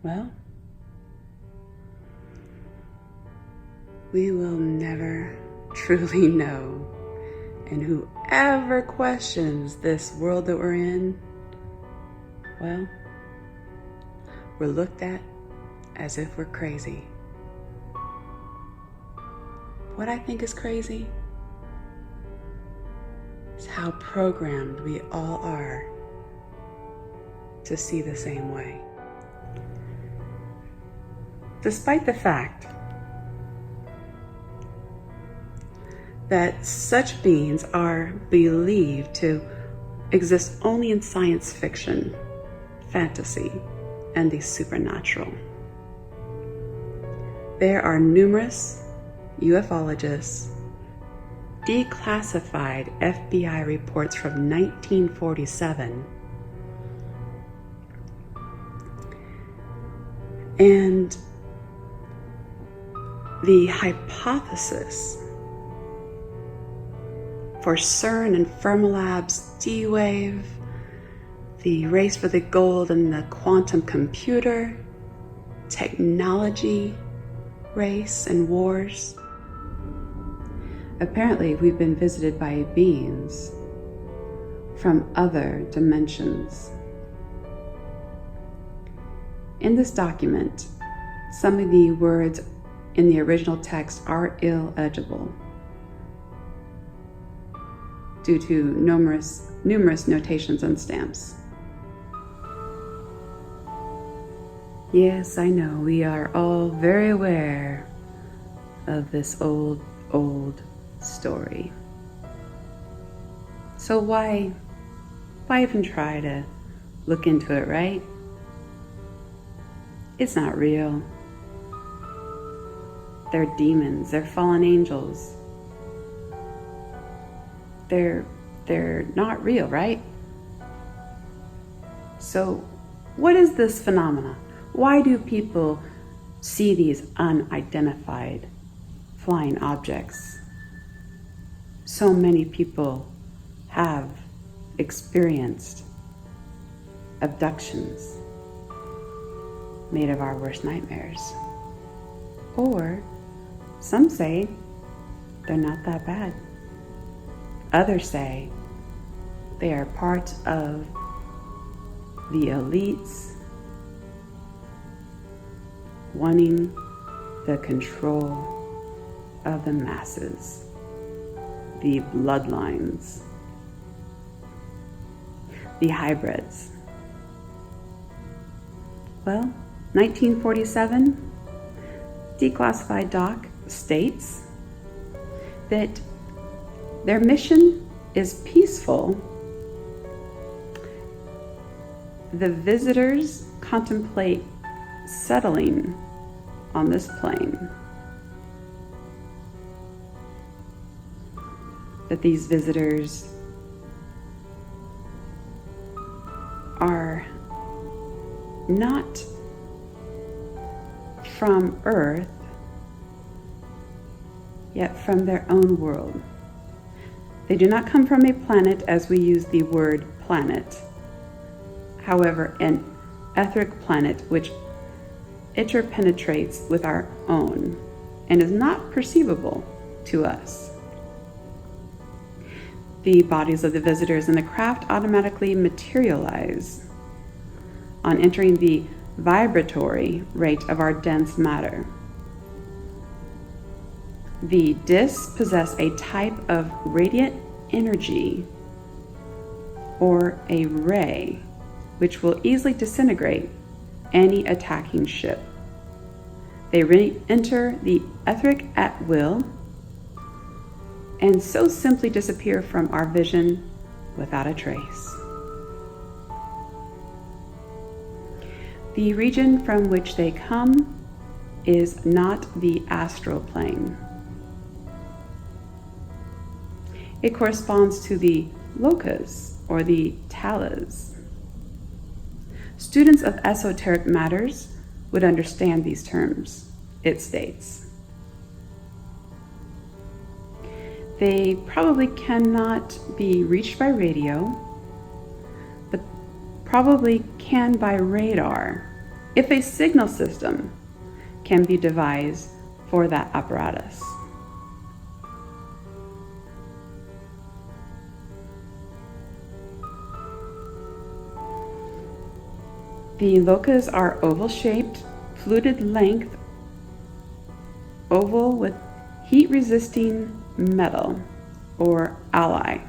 Well, we will never truly know. And whoever questions this world that we're in, well, we're looked at as if we're crazy. What I think is crazy is how programmed we all are to see the same way. Despite the fact that such beings are believed to exist only in science fiction, fantasy, and the supernatural, there are numerous ufologists, declassified FBI reports from 1947, and the hypothesis for CERN and Fermilab's D-wave, the race for the gold and the quantum computer, technology race and wars. Apparently, we've been visited by beings from other dimensions. In this document, some of the words in the original text are illegible due to numerous notations and stamps. Yes, I know, we are all very aware of this old story. So why even try to look into it, right? It's not real. They're demons, they're fallen angels. They're not real, right? So what is this phenomena? Why do people see these unidentified flying objects? So many people have experienced abductions made of our worst nightmares. Or some say they're not that bad. Others say they are part of the elites wanting the control of the masses, the bloodlines, the hybrids. Well, 1947, Declassified Doc states that their mission is peaceful. The visitors contemplate settling on this plane. That these visitors are not from Earth, yet from their own world. They do not come from a planet as we use the word planet. However, an etheric planet which interpenetrates with our own and is not perceivable to us. The bodies of the visitors in the craft automatically materialize on entering the vibratory rate of our dense matter. The discs possess a type of radiant energy or a ray which will easily disintegrate any attacking ship. They re-enter the etheric at will and so simply disappear from our vision without a trace. The region from which they come is not the astral plane. It corresponds to the locus or the talas. Students of esoteric matters would understand these terms, it states. They probably cannot be reached by radio, but probably can by radar if a signal system can be devised for that apparatus. The locas are oval-shaped, fluted length, oval with heat-resisting metal or alloy,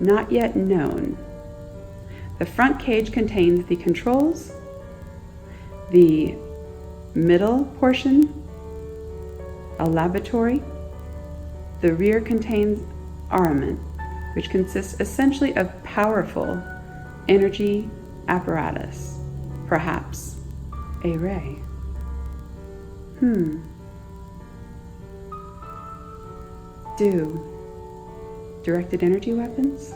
not yet known. The front cage contains the controls, the middle portion, a laboratory. The rear contains armament, which consists essentially of powerful energy apparatus. Perhaps a ray. Do directed energy weapons?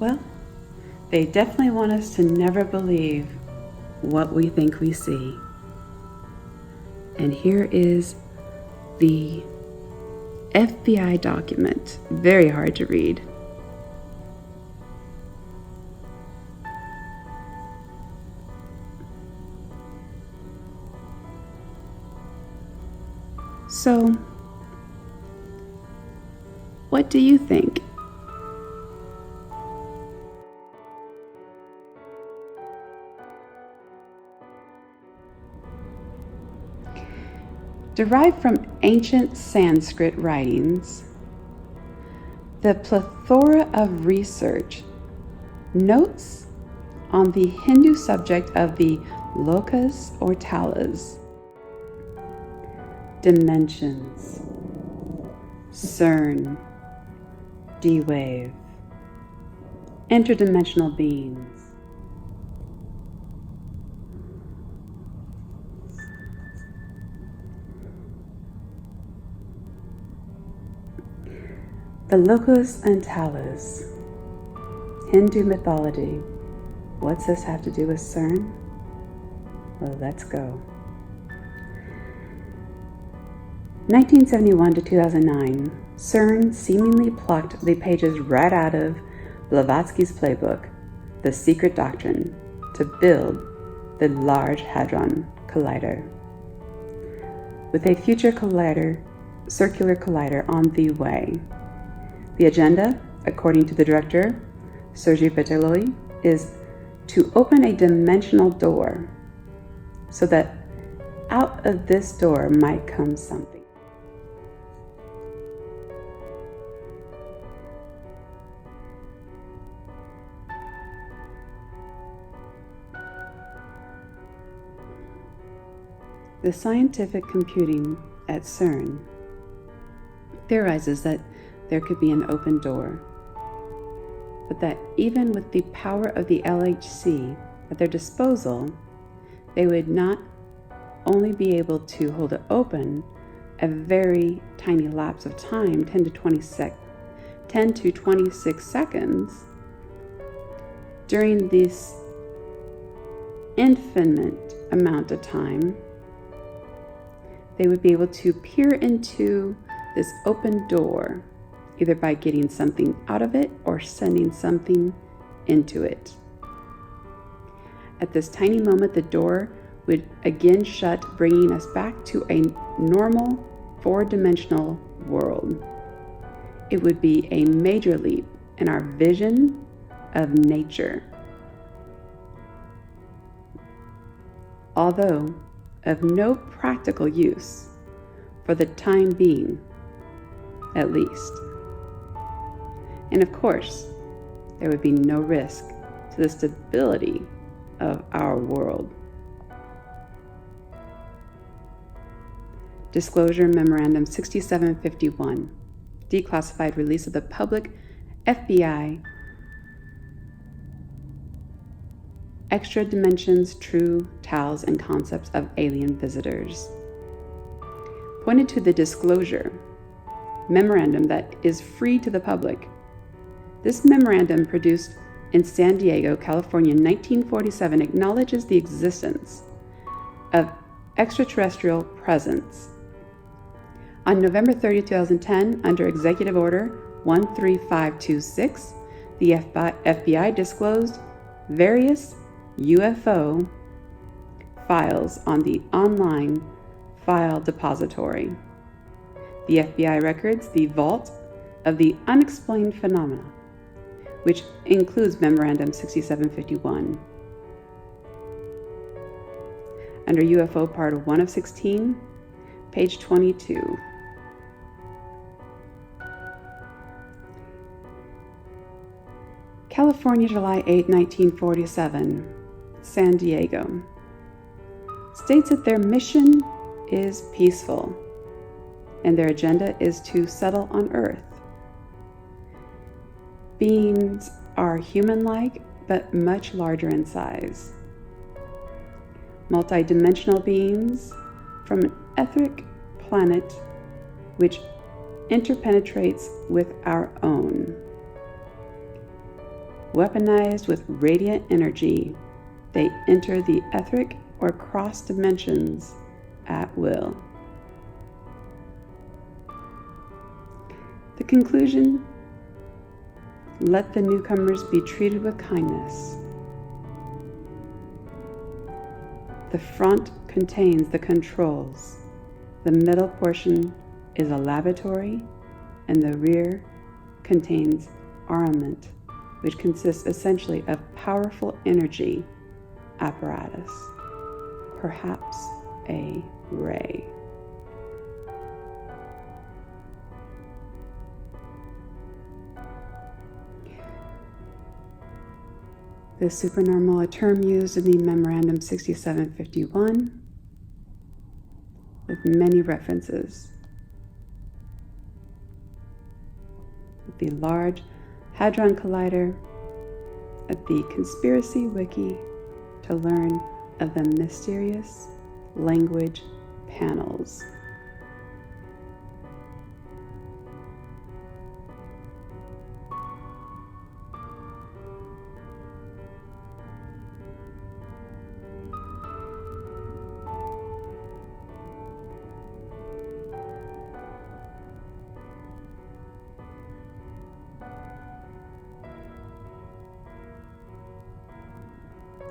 Well, they definitely want us to never believe what we think we see. And here is the FBI document, very hard to read. So, what do you think? Derived from ancient Sanskrit writings, the plethora of research notes on the Hindu subject of the lokas or talas, dimensions, CERN, D-wave, interdimensional beings, the locus and talas, Hindu mythology. What's this have to do with CERN? Well, let's go. 1971 to 2009, CERN seemingly plucked the pages right out of Blavatsky's playbook, The Secret Doctrine, to build the Large Hadron Collider. With a future circular collider on the way. The agenda, according to the director, Sergei Peteloi, is to open a dimensional door so that out of this door might come something. The scientific computing at CERN theorizes that there could be an open door, but that even with the power of the LHC at their disposal, they would not only be able to hold it open a very tiny lapse of time, 10 to 26 seconds, during this infinite amount of time, they would be able to peer into this open door, either by getting something out of it or sending something into it. At this tiny moment, the door would again shut, bringing us back to a normal four-dimensional world. It would be a major leap in our vision of nature. Although of no practical use for the time being, at least. And of course, there would be no risk to the stability of our world. Disclosure Memorandum 6751, declassified release of the public FBI extra dimensions, true tales, and concepts of alien visitors. Pointed to the disclosure memorandum that is free to the public. This memorandum, produced in San Diego, California in 1947, acknowledges the existence of extraterrestrial presence. On November 30, 2010, under Executive Order 13526, the FBI disclosed various UFO files on the online file depository. The FBI records the Vault of the Unexplained Phenomena, which includes Memorandum 6751. Under UFO Part 1 of 16, page 22. California, July 8, 1947, San Diego. States that their mission is peaceful and their agenda is to settle on Earth. Beings are human-like but much larger in size. Multidimensional beings from an etheric planet which interpenetrates with our own. Weaponized with radiant energy, they enter the etheric or cross dimensions at will. The conclusion: let the newcomers be treated with kindness. The front contains the controls. The middle portion is a laboratory, and the rear contains armament, which consists essentially of powerful energy apparatus, perhaps a ray. The supernormal, a term used in the Memorandum 6751 with many references. The Large Hadron Collider at the Conspiracy Wiki to learn of the mysterious language panels.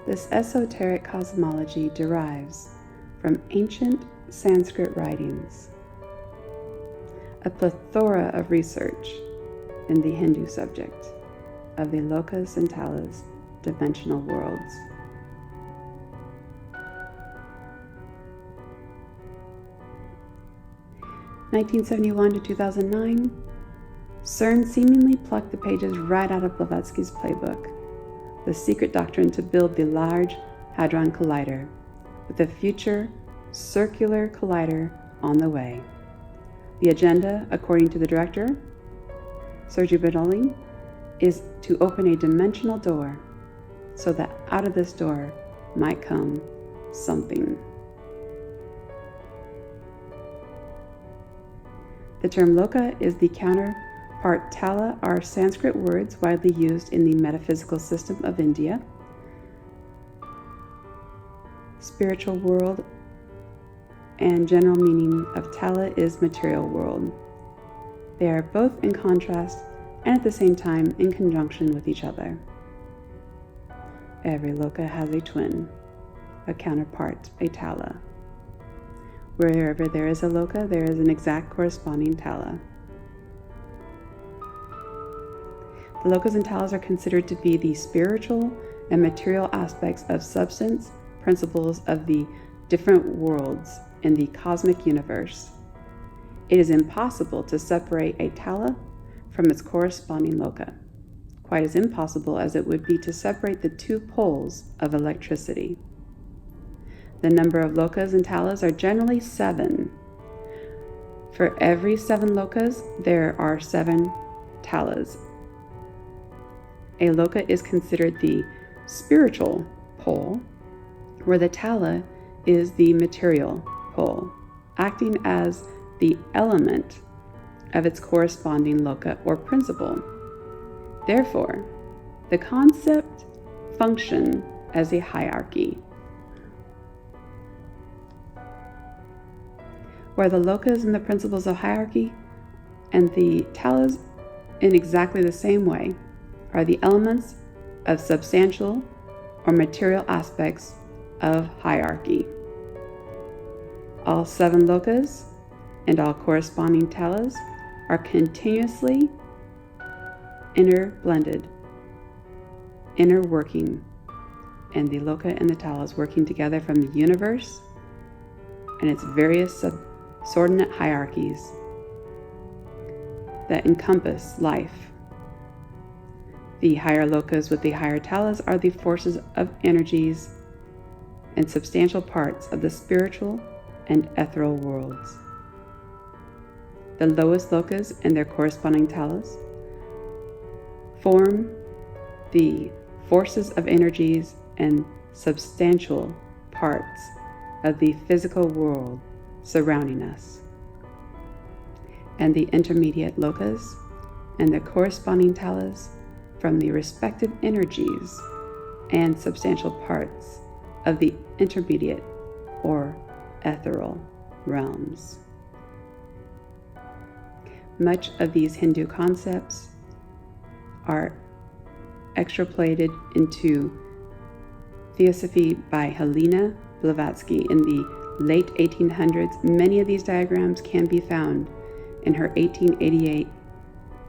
This esoteric cosmology derives from ancient Sanskrit writings, a plethora of research in the Hindu subject of the lokas and talas dimensional worlds. (1971 to 2009), CERN seemingly plucked the pages right out of Blavatsky's playbook, the secret doctrine to build the Large Hadron Collider, with a future circular collider on the way. The agenda, according to the director, Sergei Berdolin, is to open a dimensional door so that out of this door might come something. The term loka is the counterpart tala, are Sanskrit words widely used in the metaphysical system of India. Spiritual world and general meaning of tala is material world. They are both in contrast and at the same time in conjunction with each other. Every loka has a twin, a counterpart, a tala. Wherever there is a loka, there is an exact corresponding tala. The lokas and talas are considered to be the spiritual and material aspects of substance, principles of the different worlds in the cosmic universe. It is impossible to separate a tala from its corresponding loka, quite as impossible as it would be to separate the two poles of electricity. The number of lokas and talas are generally 7. For every 7 lokas, there are 7 talas. A loka is considered the spiritual pole, where the tala is the material pole, acting as the element of its corresponding loka or principle. Therefore, the concept functions as a hierarchy, where the lokas and the principles of hierarchy and the talas in exactly the same way are the elements of substantial or material aspects of hierarchy. All 7 lokas and all corresponding talas are continuously interblended, interworking, and the loka and the talas working together from the universe and its various subordinate hierarchies that encompass life. The higher lokas with the higher talas are the forces of energies and substantial parts of the spiritual and ethereal worlds. The lowest lokas and their corresponding talas form the forces of energies and substantial parts of the physical world surrounding us. And the intermediate lokas and their corresponding talas from the respective energies and substantial parts of the intermediate or ethereal realms. Much of these Hindu concepts are extrapolated into Theosophy by Helena Blavatsky in the late 1800s. Many of these diagrams can be found in her 1888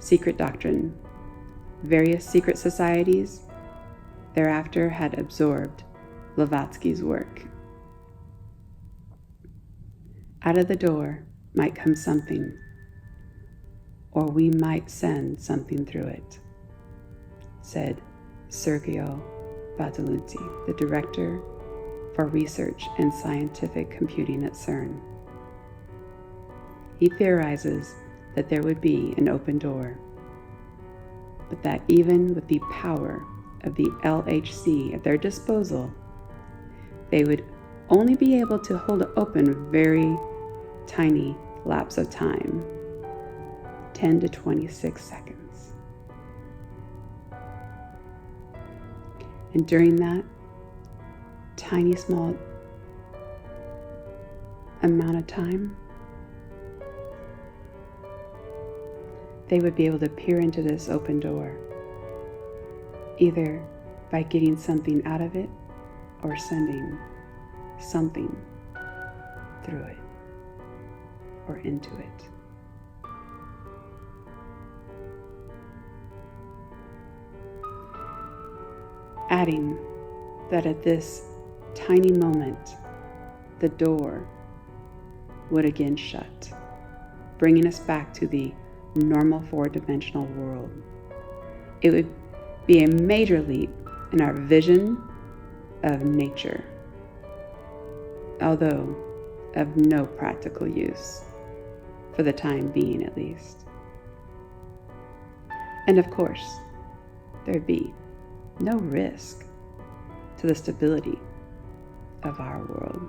Secret Doctrine. Various secret societies thereafter had absorbed Blavatsky's work. Out of the door might come something, or we might send something through it, said Sergio Bartoluzzi, the director for research and scientific computing at CERN. He theorizes that there would be an open door, but that even with the power of the LHC at their disposal, they would only be able to hold it open a very tiny lapse of time, 10 to 26 seconds. And during that tiny small amount of time, they would be able to peer into this open door, either by getting something out of it or sending something through it or into it. Adding that at this tiny moment, the door would again shut, bringing us back to the normal 4-dimensional world. It would be a major leap in our vision of nature, although of no practical use, for the time being at least. And of course, there'd be no risk to the stability of our world.